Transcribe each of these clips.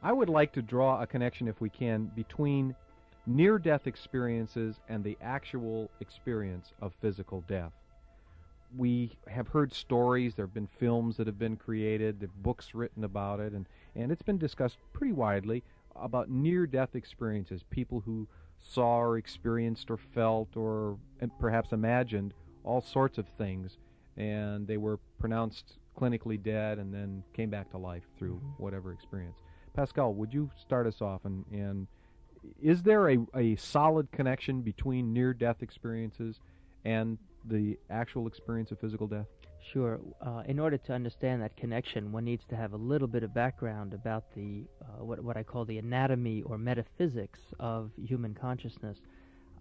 I would like to draw a connection, if we can, between near-death experiences and the actual experience of physical death. We have heard stories, there have been films that have been created, there are books written about it, and it's been discussed pretty widely about near-death experiences, people who saw or experienced or felt or perhaps imagined all sorts of things, and they were pronounced clinically dead and then came back to life through whatever experience. Pascal, would you start us off, and is there a solid connection between near-death experiences and the actual experience of physical death? Sure. In order to understand that connection, one needs to have a little bit of background about the what I call the anatomy or metaphysics of human consciousness.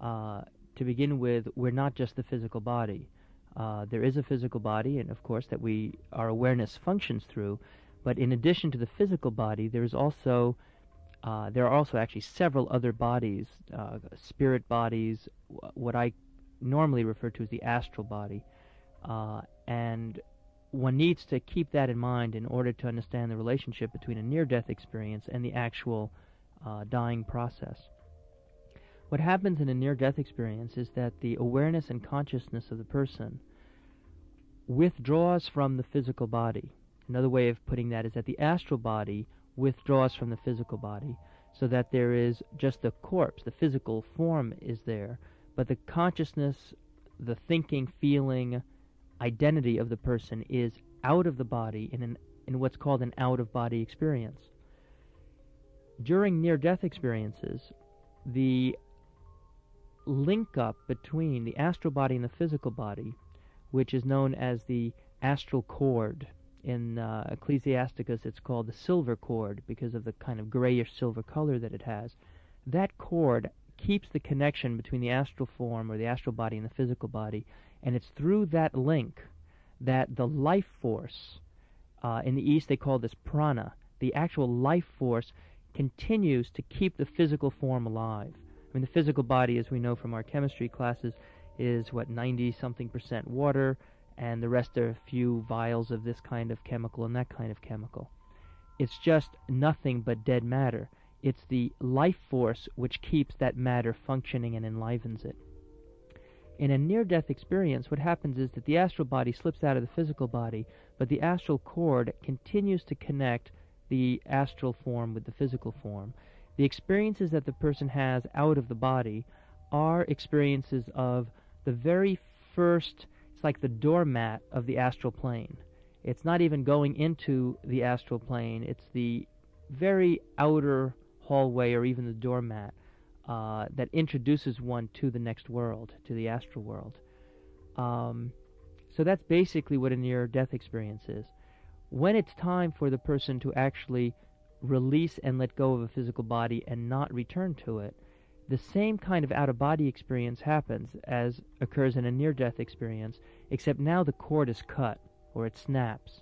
To begin with, we're not just the physical body. There is a physical body, and of course that our awareness functions through. But in addition to the physical body, there are also actually several other bodies, spirit bodies, what I normally refer to as the astral body. And one needs to keep that in mind in order to understand the relationship between a near-death experience and the actual dying process. What happens in a near-death experience is that the awareness and consciousness of the person withdraws from the physical body. Another way of putting that is that the astral body withdraws from the physical body, so that there is just the corpse, the physical form is there, but the consciousness, the thinking, feeling, identity of the person is out of the body in what's called an out-of-body experience. During near-death experiences, the link-up between the astral body and the physical body, which is known as the astral cord. In Ecclesiasticus, it's called the silver cord because of the kind of grayish silver color that it has. That cord keeps the connection between the astral form or the astral body and the physical body, and it's through that link that the life force, in the East they call this prana, the actual life force continues to keep the physical form alive. I mean, the physical body, as we know from our chemistry classes, is 90-something% water, and the rest are a few vials of this kind of chemical and that kind of chemical. It's just nothing but dead matter. It's the life force which keeps that matter functioning and enlivens it. In a near-death experience, what happens is that the astral body slips out of the physical body, but the astral cord continues to connect the astral form with the physical form. The experiences that the person has out of the body are experiences of the very first. It's like the doormat of the astral plane. It's not even going into the astral plane. It's the very outer hallway or even the doormat that introduces one to the next world, to the astral world. So that's basically what a near-death experience is. When it's time for the person to actually release and let go of a physical body and not return to it, the same kind of out-of-body experience happens as occurs in a near-death experience, except now the cord is cut, or it snaps.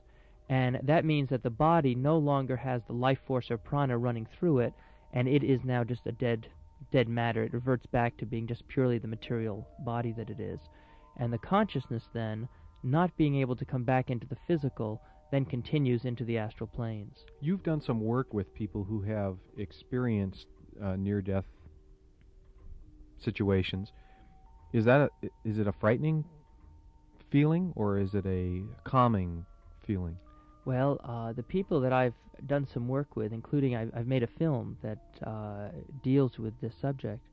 And that means that the body no longer has the life force or prana running through it, and it is now just a dead matter. It reverts back to being just purely the material body that it is. And the consciousness then, not being able to come back into the physical, then continues into the astral planes. You've done some work with people who have experienced near-death situations. Is it a frightening feeling, or is it a calming feeling? Well, the people that I've done some work with, including I've made a film that deals with this subject,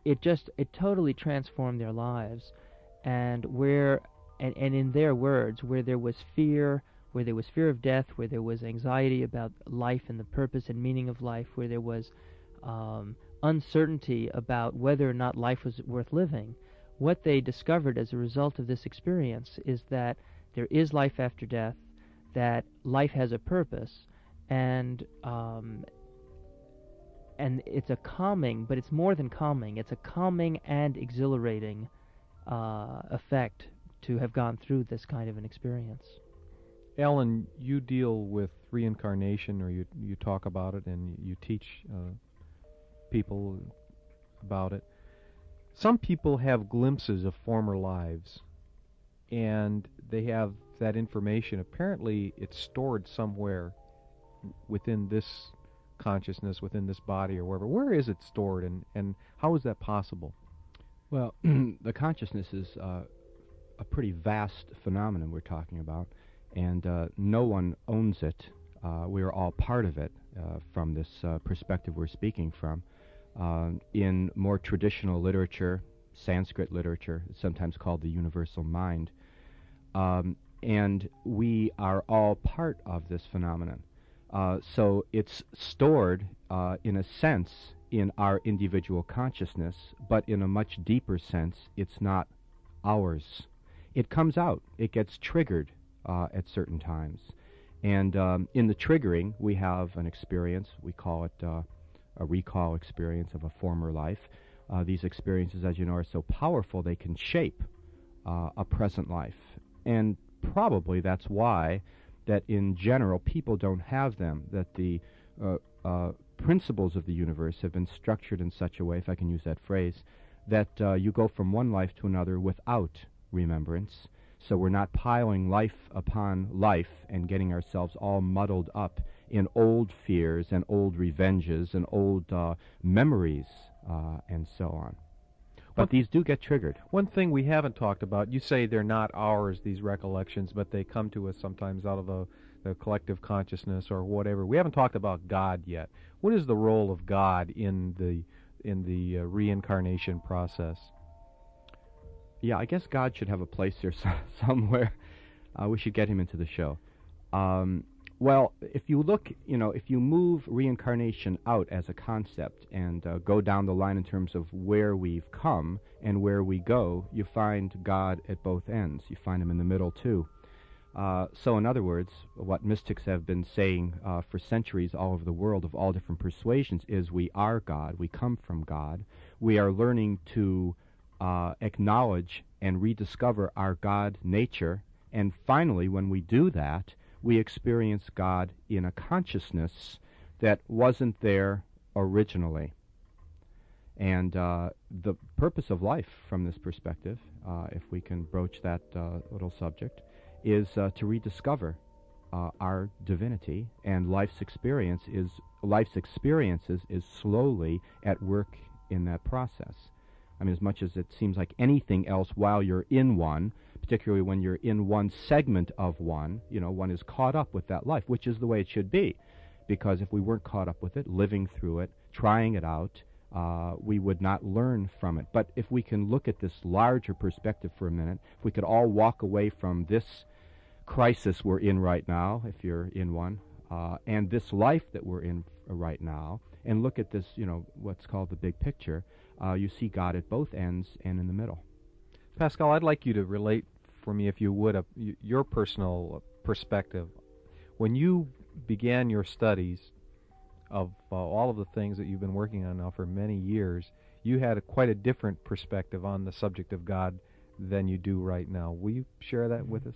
it totally transformed their lives, and in their words, where there was fear of death, where there was anxiety about life and the purpose and meaning of life, where there was uncertainty about whether or not life was worth living, what they discovered as a result of this experience is that there is life after death, that life has a purpose, and it's a calming, but it's more than calming. It's a calming and exhilarating effect to have gone through this kind of an experience. Alan, you deal with reincarnation, or you talk about it, and you teach people about it. Some people have glimpses of former lives, and they have that information. Apparently, it's stored somewhere within this consciousness, within this body or wherever? Where is it stored, and how is that possible? Well, the consciousness is a pretty vast phenomenon we're talking about, and no one owns it. We are all part of it from this perspective we're speaking from. In more traditional literature, Sanskrit literature, it's sometimes called the universal mind, and we are all part of this phenomenon. So it's stored, in a sense, in our individual consciousness, but in a much deeper sense, it's not ours. It comes out. It gets triggered at certain times. And in the triggering, we have an experience. We call it a recall experience of a former life. These experiences, as you know, are so powerful they can shape a present life. And probably that's why that in general people don't have them, that the principles of the universe have been structured in such a way, if I can use that phrase, that you go from one life to another without remembrance. So we're not piling life upon life and getting ourselves all muddled up in old fears and old revenges and old memories and so on. But these do get triggered. One thing we haven't talked about, you say they're not ours, these recollections, but they come to us sometimes out of the collective consciousness or whatever. We haven't talked about God yet. What is the role of God in the reincarnation process? Yeah, I guess God should have a place here somewhere. We should get him into the show. Well, if you look, if you move reincarnation out as a concept and go down the line in terms of where we've come and where we go, you find God at both ends. You find him in the middle, too. So in other words, what mystics have been saying for centuries all over the world of all different persuasions is we are God, we come from God. We are learning to acknowledge and rediscover our God nature, and finally, when we do that, we experience God in a consciousness that wasn't there originally. And the purpose of life from this perspective, if we can broach that little subject, is to rediscover our divinity, and life's experiences is slowly at work in that process. I mean, as much as it seems like anything else while you're in one, particularly when you're in one segment of one, one is caught up with that life, which is the way it should be. Because if we weren't caught up with it, living through it, trying it out, we would not learn from it. But if we can look at this larger perspective for a minute, if we could all walk away from this crisis we're in right now, if you're in one, and this life that we're in right now, and look at this, what's called the big picture, you see God at both ends and in the middle. Pascal, I'd like you to relate for me, if you would, your personal perspective. When you began your studies of all of the things that you've been working on now for many years, you had quite a different perspective on the subject of God than you do right now. Will you share that with us?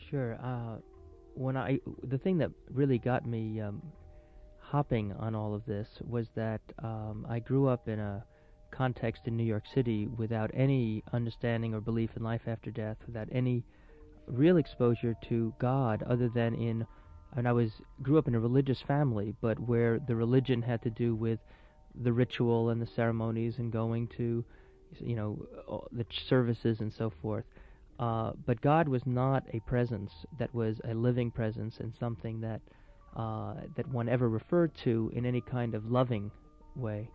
Sure. The thing that really got me hopping on all of this was that I grew up in a context in New York City without any understanding or belief in life after death, without any real exposure to God other than grew up in a religious family, but where the religion had to do with the ritual and the ceremonies and going to, the services and so forth. But God was not a presence that was a living presence and something that one ever referred to in any kind of loving way.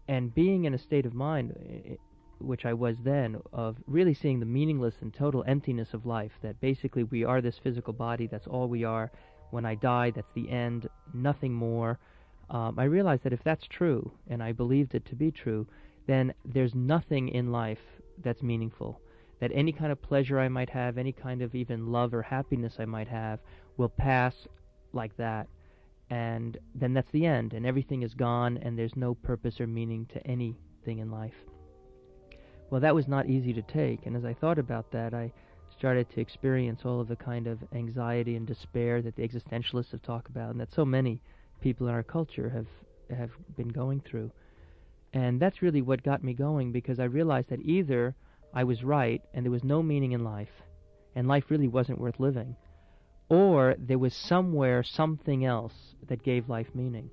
And being in a state of mind, which I was then, of really seeing the meaningless and total emptiness of life, that basically we are this physical body, that's all we are. When I die, that's the end, nothing more. I realized that if that's true, and I believed it to be true, then there's nothing in life that's meaningful. That any kind of pleasure I might have, any kind of even love or happiness I might have, will pass like that. And then that's the end, and everything is gone, and there's no purpose or meaning to anything in life. Well, that was not easy to take, and as I thought about that, I started to experience all of the kind of anxiety and despair that the existentialists have talked about, and that so many people in our culture have been going through. And that's really what got me going, because I realized that either I was right, and there was no meaning in life, and life really wasn't worth living, or there was somewhere something else that gave life meaning.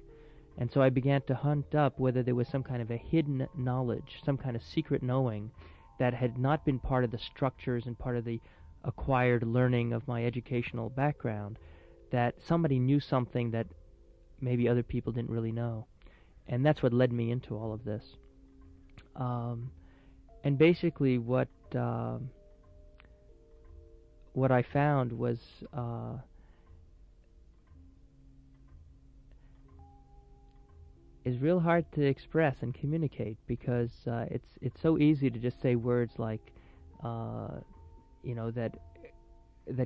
And so I began to hunt up whether there was some kind of a hidden knowledge, some kind of secret knowing that had not been part of the structures and part of the acquired learning of my educational background, that somebody knew something that maybe other people didn't really know. And that's what led me into all of this. And basically what I found was is real hard to express and communicate, because it's so easy to just say words like that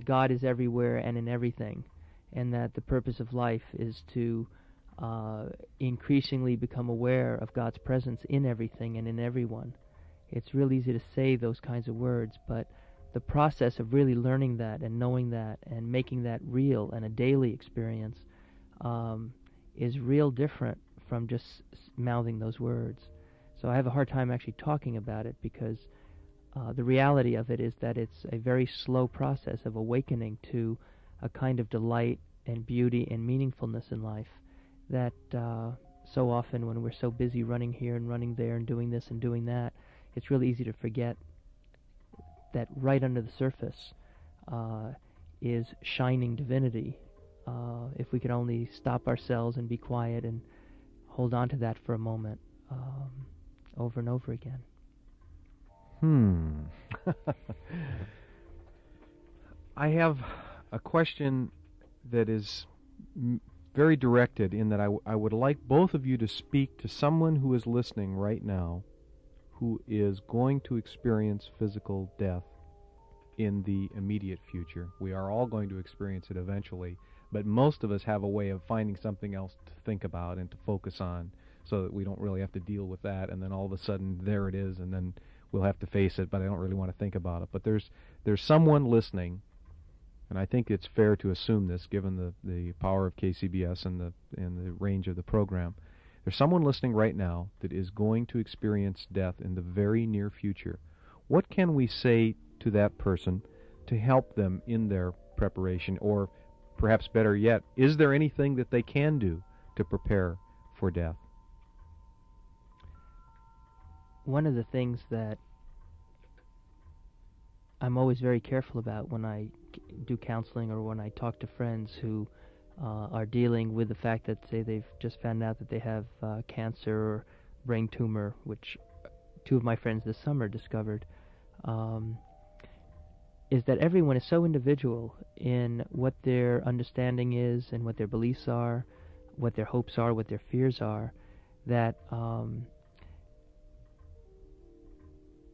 God is everywhere and in everything, and that the purpose of life is to increasingly become aware of God's presence in everything and in everyone. It's real easy to say those kinds of words, but the process of really learning that and knowing that and making that real and a daily experience is real different from just mouthing those words. So I have a hard time actually talking about it, because the reality of it is that it's a very slow process of awakening to a kind of delight and beauty and meaningfulness in life that so often when we're so busy running here and running there and doing this and doing that, it's really easy to forget that right under the surface is shining divinity. If we could only stop ourselves and be quiet and hold on to that for a moment, over and over again. I have a question that is very directed, in that I would like both of you to speak to someone who is listening right now who is going to experience physical death in the immediate future. We are all going to experience it eventually, but most of us have a way of finding something else to think about and to focus on, so that we don't really have to deal with that, and then all of a sudden there it is, and then we'll have to face it, but I don't really want to think about it. But there's someone listening, and I think it's fair to assume this, given the power of KCBS and the range of the program. There's someone listening right now that is going to experience death in the very near future. What can we say to that person to help them in their preparation? Or perhaps better yet, is there anything that they can do to prepare for death? One of the things that I'm always very careful about when I do counseling or when I talk to friends who are dealing with the fact that, say, they've just found out that they have cancer or brain tumor, which two of my friends this summer discovered, is that everyone is so individual in what their understanding is and what their beliefs are, what their hopes are, what their fears are, that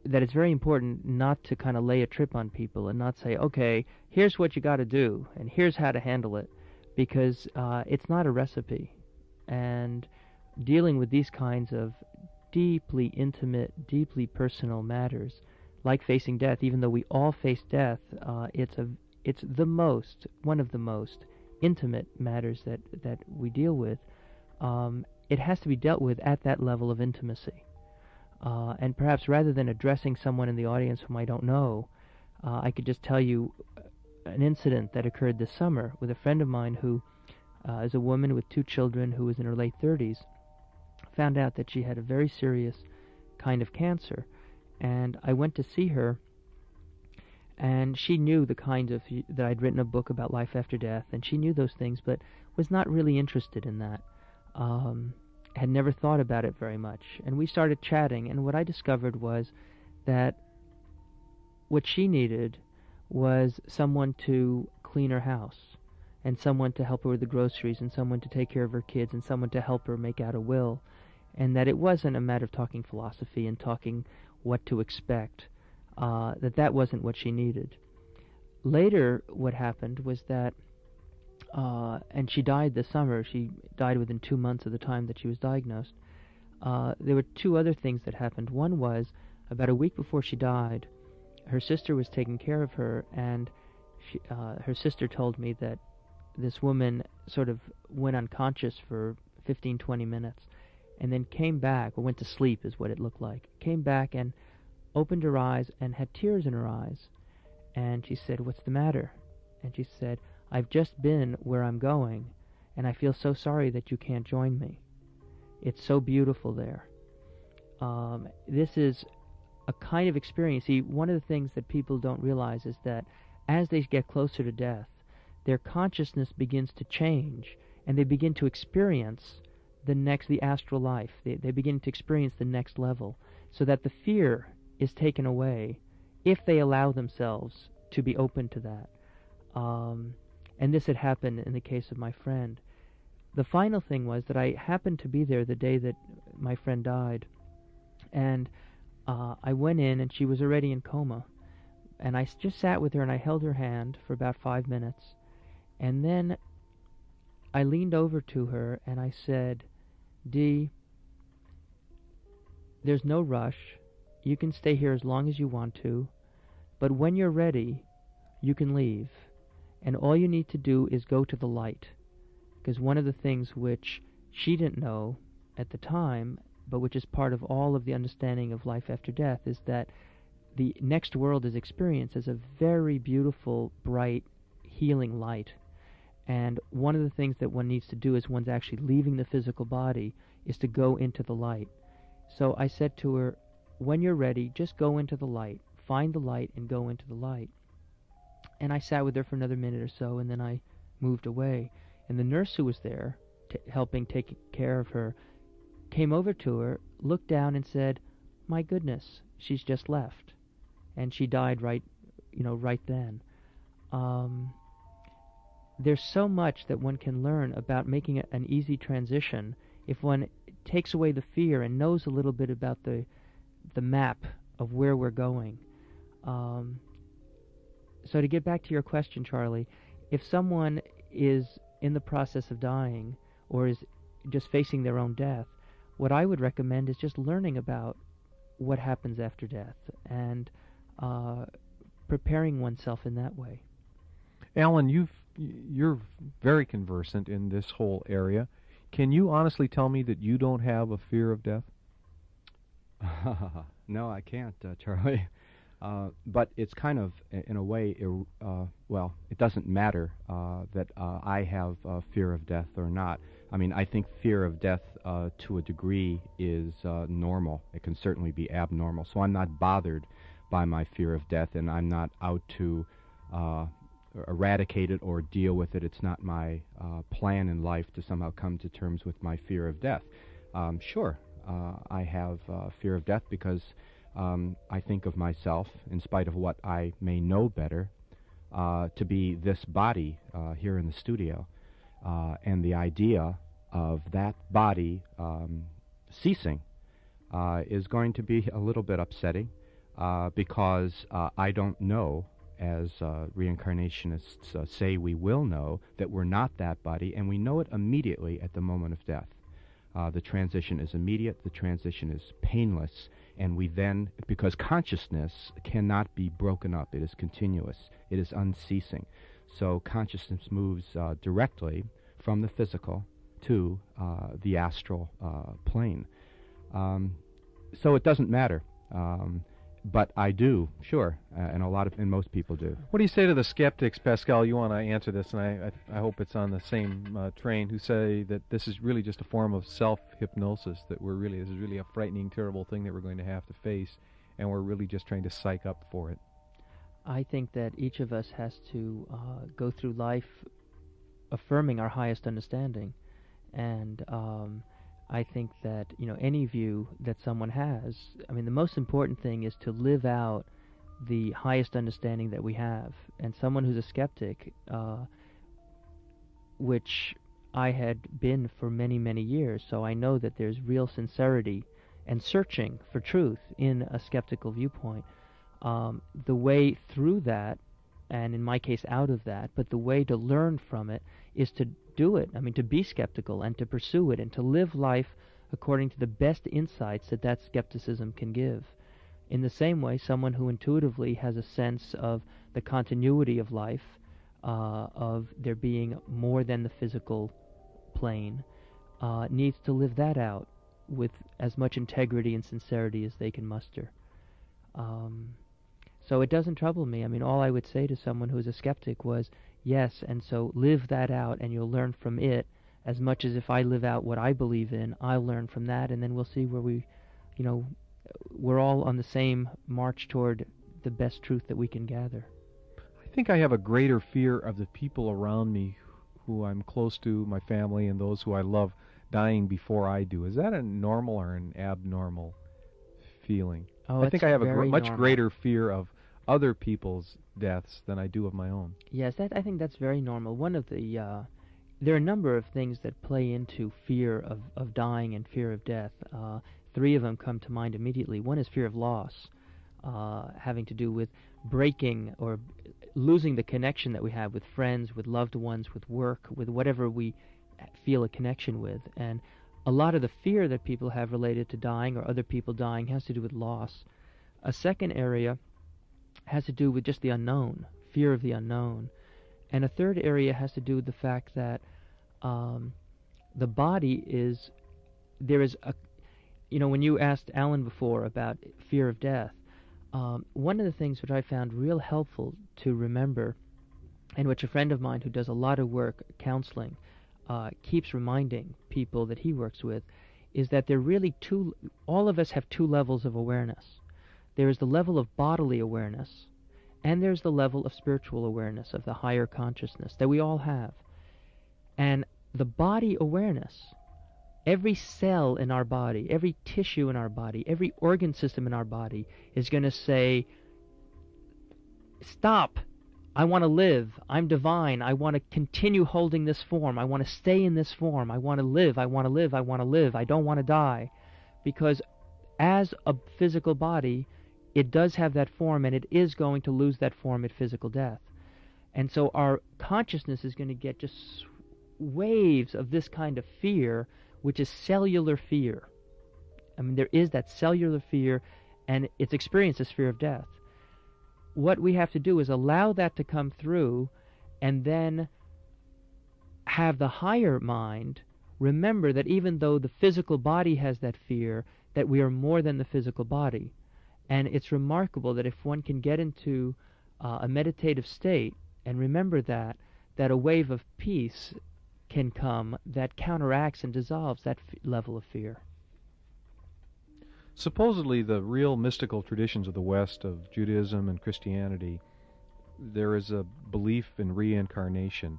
that it's very important not to kind of lay a trip on people and not say, okay, here's what you got to do and here's how to handle it, because it's not a recipe. And dealing with these kinds of deeply intimate, deeply personal matters, like facing death, even though we all face death, it's one of the most intimate matters that we deal with. It has to be dealt with at that level of intimacy. And perhaps rather than addressing someone in the audience whom I don't know, I could just tell you an incident that occurred this summer with a friend of mine who is a woman with 2 children who was in her late 30s, found out that she had a very serious kind of cancer. And I went to see her, and she knew the kind of, that I'd written a book about life after death, and she knew those things, but was not really interested in that. Had never thought about it very much. And we started chatting, and what I discovered was that what she needed was someone to clean her house, and someone to help her with the groceries, and someone to take care of her kids, and someone to help her make out a will, and that it wasn't a matter of talking philosophy and talking what to expect, that wasn't what she needed. Later, what happened was that, and she died this summer. She died within 2 months of the time that she was diagnosed. There were 2 other things that happened. One was, about a week before she died, her sister was taking care of her, and her sister told me that this woman sort of went unconscious for 15-20 minutes, and then came back, or went to sleep is what it looked like, came back and opened her eyes and had tears in her eyes. And she said, "What's the matter?" And she said, I've just been where I'm going, and I feel so sorry that you can't join me. It's so beautiful there. This is a kind of experience. See, one of the things that people don't realize is that as they get closer to death, their consciousness begins to change, and they begin to experience the astral life. They begin to experience the next level, so that the fear is taken away if they allow themselves to be open to that. And this had happened in the case of my friend. The final thing was that I happened to be there the day that my friend died, and I went in, and she was already in coma, and I just sat with her, and I held her hand for about 5 minutes, and then I leaned over to her, and I said, Dee, there's no rush. You can stay here as long as you want to, but when you're ready, you can leave, and all you need to do is go to the light. Because one of the things which she didn't know at the time, but which is part of all of the understanding of life after death, is that the next world is experienced as a very beautiful, bright, healing light. And one of the things that one needs to do as one's actually leaving the physical body is to go into the light. So I said to her, when you're ready, just go into the light. Find the light and go into the light. And I sat with her for another minute or so, and then I moved away. And the nurse who was there, helping take care of her, came over to her, looked down, and said, "My goodness, she's just left," and she died right then. There's so much that one can learn about making an easy transition if one takes away the fear and knows a little bit about the map of where we're going. So to get back to your question, Charlie, if someone is in the process of dying or is just facing their own death, what I would recommend is just learning about what happens after death and preparing oneself in that way. Alan, you're very conversant in this whole area. Can you honestly tell me that you don't have a fear of death? No, I can't, Charlie. But it's kind of, in a way, well, it doesn't matter that I have fear of death or not. I mean, I think fear of death to a degree is normal. It can certainly be abnormal. So I'm not bothered by my fear of death, and I'm not out to eradicate it or deal with it. It's not my plan in life to somehow come to terms with my fear of death. Sure, I have fear of death because I think of myself, in spite of what I may know better, to be this body here in the studio. And the idea of that body ceasing is going to be a little bit upsetting because I don't know, as reincarnationists say we will know, that we're not that body, and we know it immediately at the moment of death. The transition is immediate, the transition is painless, and we then, because consciousness cannot be broken up, it is continuous, it is unceasing. So consciousness moves directly from the physical to the astral plane. So it doesn't matter. But I do, sure, and most people do. What do you say to the skeptics, Pascal? You want to answer this, and I hope it's on the same train, who say that this is really just a form of self-hypnosis, that this is really a frightening, terrible thing that we're going to have to face, and we're really just trying to psych up for it. I think that each of us has to go through life affirming our highest understanding, and I think that, any view that someone has, I mean, the most important thing is to live out the highest understanding that we have. And someone who's a skeptic, which I had been for many, many years, so I know that there's real sincerity and searching for truth in a skeptical viewpoint. The way through that, and in my case out of that, but the way to learn from it is to do it. I mean, to be skeptical and to pursue it and to live life according to the best insights that skepticism can give. In the same way, someone who intuitively has a sense of the continuity of life, of there being more than the physical plane, needs to live that out with as much integrity and sincerity as they can muster. So So it doesn't trouble me. I mean, all I would say to someone who's a skeptic was, yes, and so live that out, and you'll learn from it as much as if I live out what I believe in, I'll learn from that, and then we'll see where we're all on the same march toward the best truth that we can gather. I think I have a greater fear of the people around me who I'm close to, my family, and those who I love, dying before I do. Is that a normal or an abnormal feeling? Oh, I think I have a much normal. greater fear of other people's deaths than I do of my own. Yes, I think that's very normal. One of the there are a number of things that play into fear of dying and fear of death. Three of them come to mind immediately. One is fear of loss, having to do with breaking or losing the connection that we have with friends, with loved ones, with work, with whatever we feel a connection with. And a lot of the fear that people have related to dying or other people dying has to do with loss. A second area has to do with just the unknown, fear of the unknown. And a third area has to do with the fact that the body is, there is a, when you asked Alan before about fear of death, one of the things which I found real helpful to remember, and which a friend of mine who does a lot of work counseling keeps reminding people that he works with, is that there are really all of us have two levels of awareness. There is the level of bodily awareness, and there's the level of spiritual awareness, of the higher consciousness that we all have. And the body awareness, every cell in our body, every tissue in our body, every organ system in our body is going to say, stop, I want to live, I'm divine, I want to continue holding this form, I want to stay in this form, I want to live, I want to live, I want to live, I don't want to die. Because as a physical body, it does have that form, and it is going to lose that form at physical death. And so our consciousness is going to get just waves of this kind of fear, which is cellular fear. I mean, there is that cellular fear, and it's experienced as fear of death. What we have to do is allow that to come through, and then have the higher mind remember that even though the physical body has that fear, that we are more than the physical body. And it's remarkable that if one can get into a meditative state and remember that a wave of peace can come that counteracts and dissolves that level of fear. Supposedly, the real mystical traditions of the West, of Judaism and Christianity, there is a belief in reincarnation.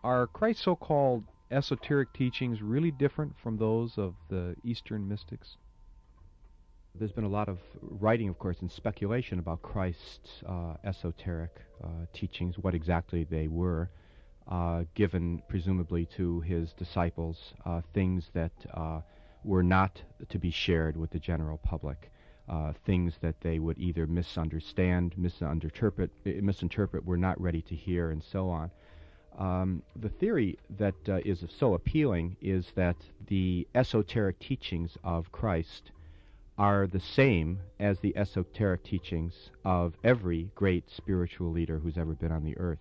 Are Christ's so-called esoteric teachings really different from those of the Eastern mystics? There's been a lot of writing, of course, and speculation about Christ's esoteric teachings, what exactly they were, given presumably to his disciples, things that were not to be shared with the general public, things that they would either misunderstand, misinterpret, were not ready to hear, and so on. The theory that is so appealing is that the esoteric teachings of Christ are the same as the esoteric teachings of every great spiritual leader who's ever been on the earth.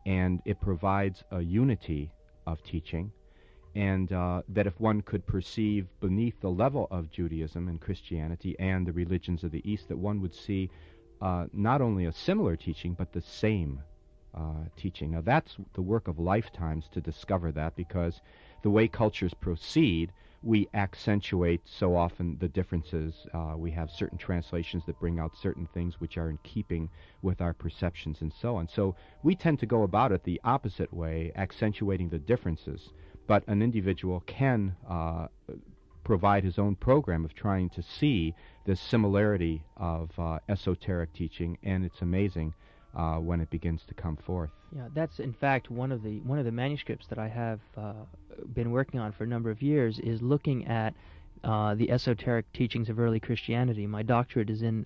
And it provides a unity of teaching, and that if one could perceive beneath the level of Judaism and Christianity and the religions of the East, that one would see not only a similar teaching, but the same teaching. Now that's the work of lifetimes to discover that, because the way cultures proceed, we accentuate so often the differences. We have certain translations that bring out certain things which are in keeping with our perceptions and so on. So we tend to go about it the opposite way, accentuating the differences. But an individual can provide his own program of trying to see the similarity of esoteric teaching, and it's amazing when it begins to come forth. Yeah, that's in fact one of the manuscripts that I have been working on for a number of years, is looking at the esoteric teachings of early Christianity. My doctorate is in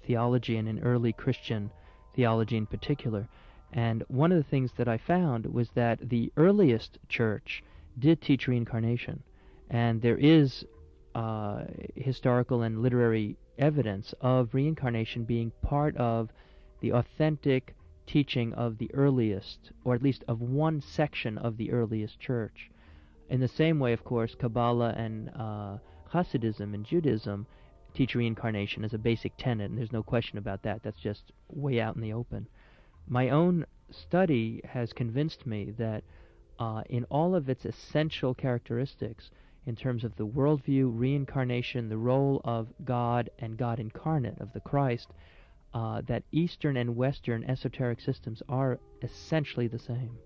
theology, and in early Christian theology in particular. And one of the things that I found was that the earliest church did teach reincarnation, and there is historical and literary evidence of reincarnation being part of the authentic teaching of the earliest, or at least of one section of the earliest church. In the same way, of course, Kabbalah and Hasidism and Judaism teach reincarnation as a basic tenet, and there's no question about that. That's just way out in the open. My own study has convinced me that in all of its essential characteristics, in terms of the worldview, reincarnation, the role of God and God incarnate, of the Christ, that Eastern and Western esoteric systems are essentially the same.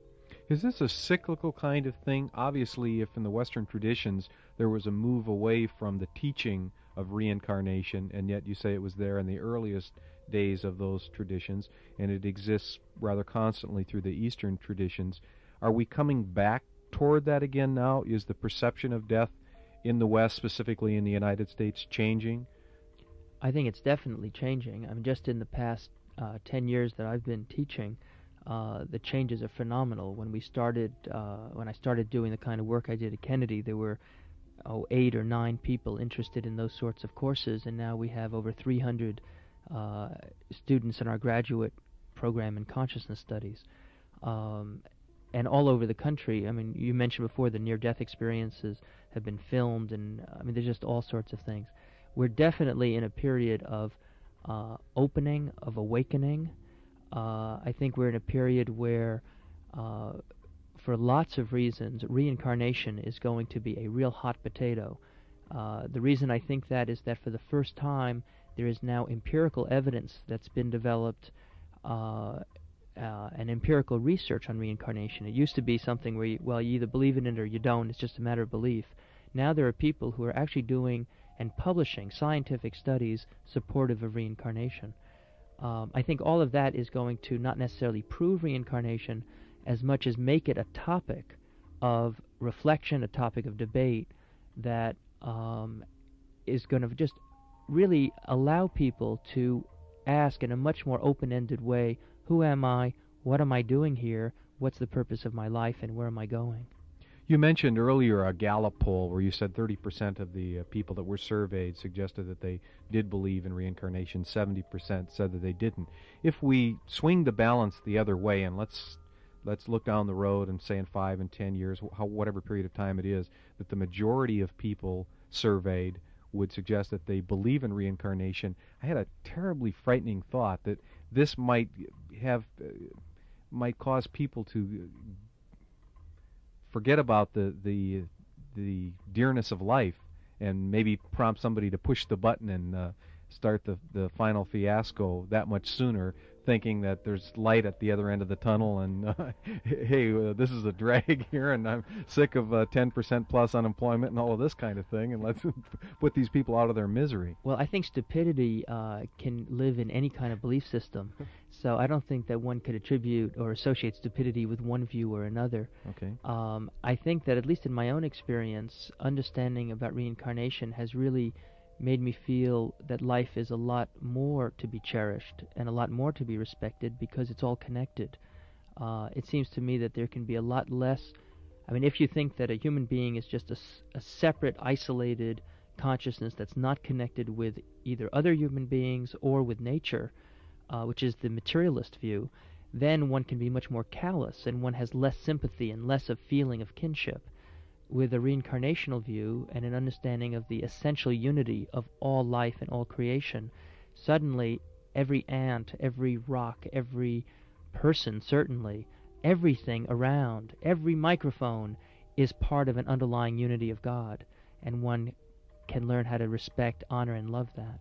Is this a cyclical kind of thing? Obviously, if in the Western traditions there was a move away from the teaching of reincarnation, and yet you say it was there in the earliest days of those traditions, and it exists rather constantly through the Eastern traditions, are we coming back toward that again now? Is the perception of death in the West, specifically in the United States, changing? I think it's definitely changing. I mean, just in the past 10 years that I've been teaching, the changes are phenomenal. When I started doing the kind of work I did at Kennedy, there were 8 or 9 people interested in those sorts of courses, and now we have over 300 students in our graduate program in consciousness studies. And all over the country. I mean, you mentioned before the near-death experiences have been filmed, and I mean, there's just all sorts of things. We're definitely in a period of opening, of awakening. I think we're in a period where, for lots of reasons, reincarnation is going to be a real hot potato. The reason I think that is that for the first time, there is now empirical evidence that's been developed, and empirical research on reincarnation. It used to be something where you either believe in it or you don't. It's just a matter of belief. Now there are people who are actually doing and publishing scientific studies supportive of reincarnation. I think all of that is going to not necessarily prove reincarnation as much as make it a topic of reflection, a topic of debate that is going to just really allow people to ask in a much more open-ended way, who am I? What am I doing here? What's the purpose of my life, and where am I going? You mentioned earlier a Gallup poll where you said 30% of the people that were surveyed suggested that they did believe in reincarnation. 70% said that they didn't. If we swing the balance the other way, and let's look down the road and say in 5 and 10 years, whatever period of time it is, that the majority of people surveyed would suggest that they believe in reincarnation, I had a terribly frightening thought that this might cause people to forget about the dearness of life, and maybe prompt somebody to push the button and start the final fiasco that much sooner, thinking that there's light at the other end of the tunnel, and hey, this is a drag here, and I'm sick of 10% plus unemployment and all of this kind of thing, and let's put these people out of their misery. Well, I think stupidity can live in any kind of belief system, so I don't think that one could attribute or associate stupidity with one view or another. Okay. I think that, at least in my own experience, understanding about reincarnation has really made me feel that life is a lot more to be cherished and a lot more to be respected because it's all connected. It seems to me that there can be a lot less. I mean, if you think that a human being is just a separate, isolated consciousness that's not connected with either other human beings or with nature, which is the materialist view, then one can be much more callous and one has less sympathy and less of feeling of kinship. With a reincarnational view and an understanding of the essential unity of all life and all creation, suddenly every ant, every rock, every person, certainly, everything around, every microphone is part of an underlying unity of God, and one can learn how to respect, honor, and love that.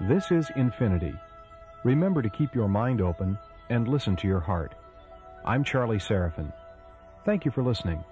This is Infinity. Remember to keep your mind open and listen to your heart. I'm Charlie Seraphin. Thank you for listening.